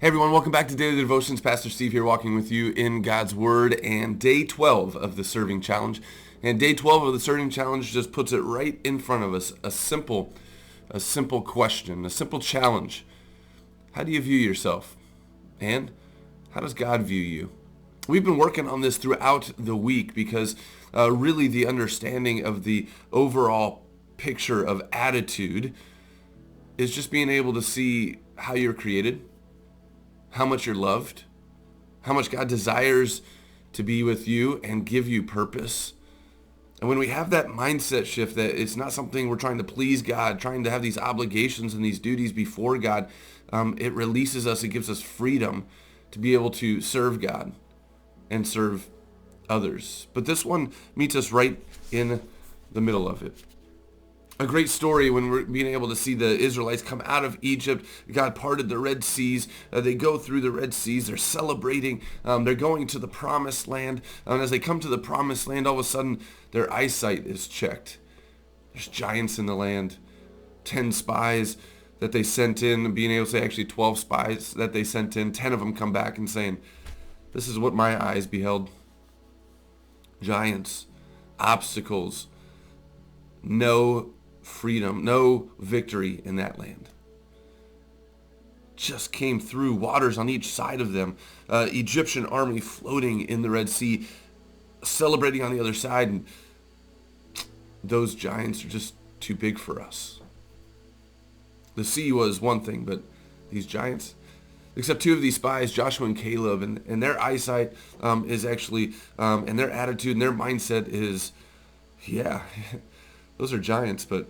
Hey everyone, welcome back to Daily Devotions. Pastor Steve here walking with you in God's Word and day 12 of the Serving Challenge. And day 12 of the Serving Challenge just puts it right in front of us. A simple question, a simple challenge. How do you view yourself? And how does God view you? We've been working on this throughout the week because really the understanding of the overall picture of attitude is just being able to see how you're created, how much you're loved, how much God desires to be with you and give you purpose. And when we have that mindset shift that it's not something we're trying to please God, trying to have these obligations and these duties before God, it releases us, it gives us freedom to be able to serve God and serve others. But this one meets us right in the middle of it. A great story when we're being able to see the Israelites come out of Egypt. God parted the Red Seas. They go through the Red Seas. They're celebrating. They're going to the Promised Land. And as they come to the Promised Land, all of a sudden their eyesight is checked. There's giants in the land. 10 spies that they sent in, being able to say actually 12 spies that they sent in. 10 of them come back and saying, "This is what my eyes beheld." Giants, obstacles, no freedom, no victory in that land. Just came through, waters on each side of them, Egyptian army floating in the Red Sea, celebrating on the other side, and those giants are just too big for us. The sea was one thing, but these giants, except two of these spies, Joshua and Caleb, and their eyesight is actually, and their attitude and their mindset is, yeah, those are giants, but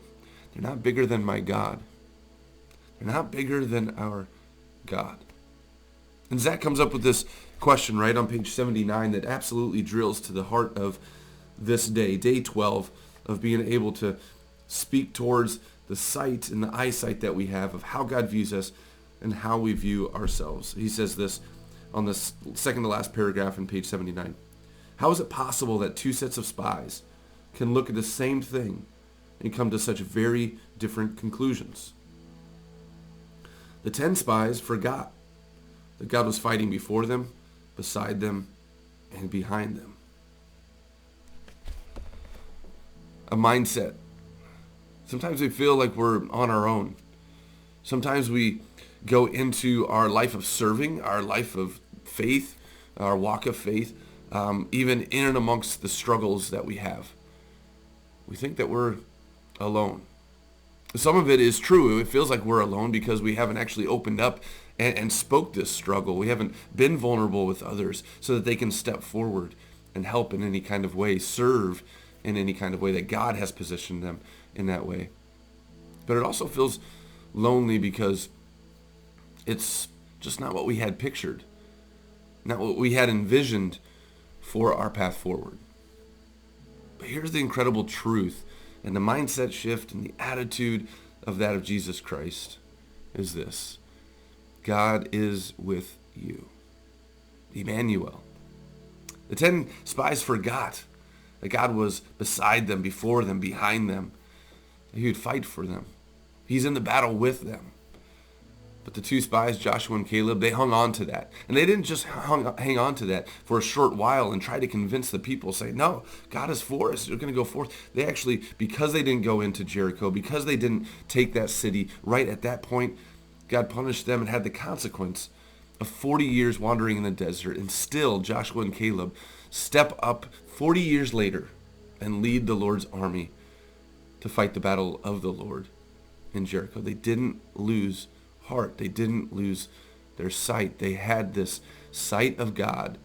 they're not bigger than my God. They're not bigger than our God. And Zach comes up with this question right on page 79 that absolutely drills to the heart of this day, day 12, of being able to speak towards the sight and the eyesight that we have of how God views us and how we view ourselves. He says this on the second to last paragraph in page 79. How is it possible that two sets of spies can look at the same thing and come to such very different conclusions? The 10 spies forgot that God was fighting before them, beside them, and behind them. A mindset. Sometimes we feel like we're on our own. Sometimes we go into our life of serving, our life of faith, our walk of faith, even in and amongst the struggles that we have. We think that we're alone. Some of it is true. It feels like we're alone because we haven't actually opened up and spoke this struggle. We haven't been vulnerable with others so that they can step forward and help in any kind of way, serve in any kind of way that God has positioned them in that way. But it also feels lonely because it's just not what we had pictured, not what we had envisioned for our path forward. But here's the incredible truth and the mindset shift and the attitude of that of Jesus Christ is this: God is with you. Emmanuel. The 10 spies forgot that God was beside them, before them, behind them. He would fight for them. He's in the battle with them. But the two spies, Joshua and Caleb, they hung on to that. And they didn't just hang on to that for a short while and try to convince the people, say, no, God is for us. We're going to go forth. They actually, because they didn't go into Jericho, because they didn't take that city, right at that point, God punished them and had the consequence of 40 years wandering in the desert. And still, Joshua and Caleb step up 40 years later and lead the Lord's army to fight the battle of the Lord in Jericho. They didn't lose heart. They didn't lose their sight. They had this sight of God,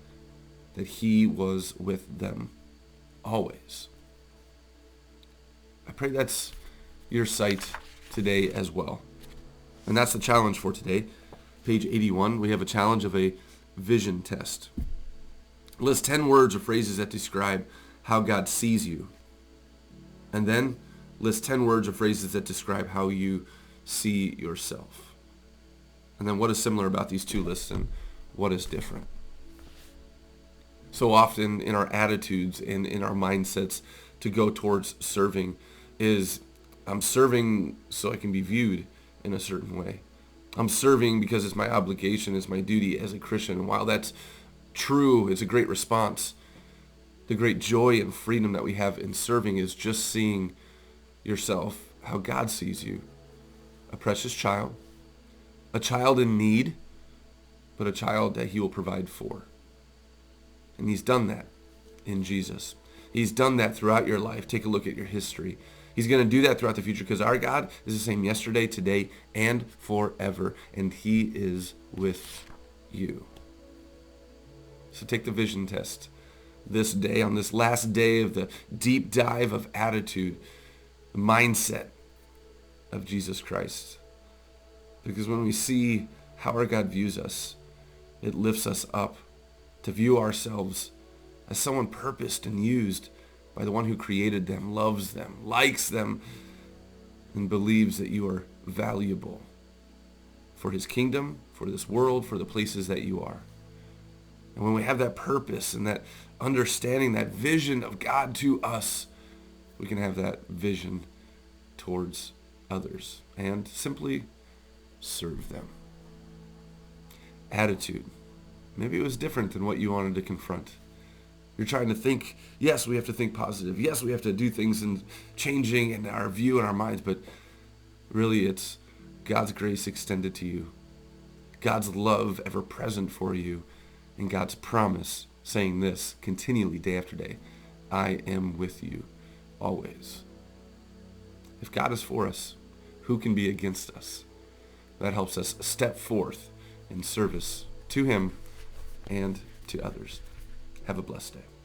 that he was with them always. I pray that's your sight today as well. And that's the challenge for today. Page 81, we have a challenge of a vision test. List 10 words or phrases that describe how God sees you. And then list 10 words or phrases that describe how you see yourself. And then what is similar about these two lists and what is different? So often in our attitudes and in our mindsets to go towards serving is, I'm serving so I can be viewed in a certain way. I'm serving because it's my obligation, it's my duty as a Christian. And while that's true, it's a great response. The great joy and freedom that we have in serving is just seeing yourself how God sees you. A precious child, a child in need, but a child that he will provide for. And he's done that in Jesus. He's done that throughout your life. Take a look at your history. He's going to do that throughout the future because our God is the same yesterday, today, and forever. And he is with you. So take the vision test this day, on this last day of the deep dive of attitude, the mindset of Jesus Christ. Because when we see how our God views us, it lifts us up to view ourselves as someone purposed and used by the one who created them, loves them, likes them, and believes that you are valuable for his kingdom, for this world, for the places that you are. And when we have that purpose and that understanding, that vision of God to us, we can have that vision towards others and simply serve them. Attitude. Maybe it was different than what you wanted to confront. You're trying to think, yes, we have to think positive. Yes, we have to do things and changing in our view and our minds, but really it's God's grace extended to you, God's love ever present for you, and God's promise saying this continually day after day, I am with you always. If God is for us, who can be against us? That helps us step forth in service to him and to others. Have a blessed day.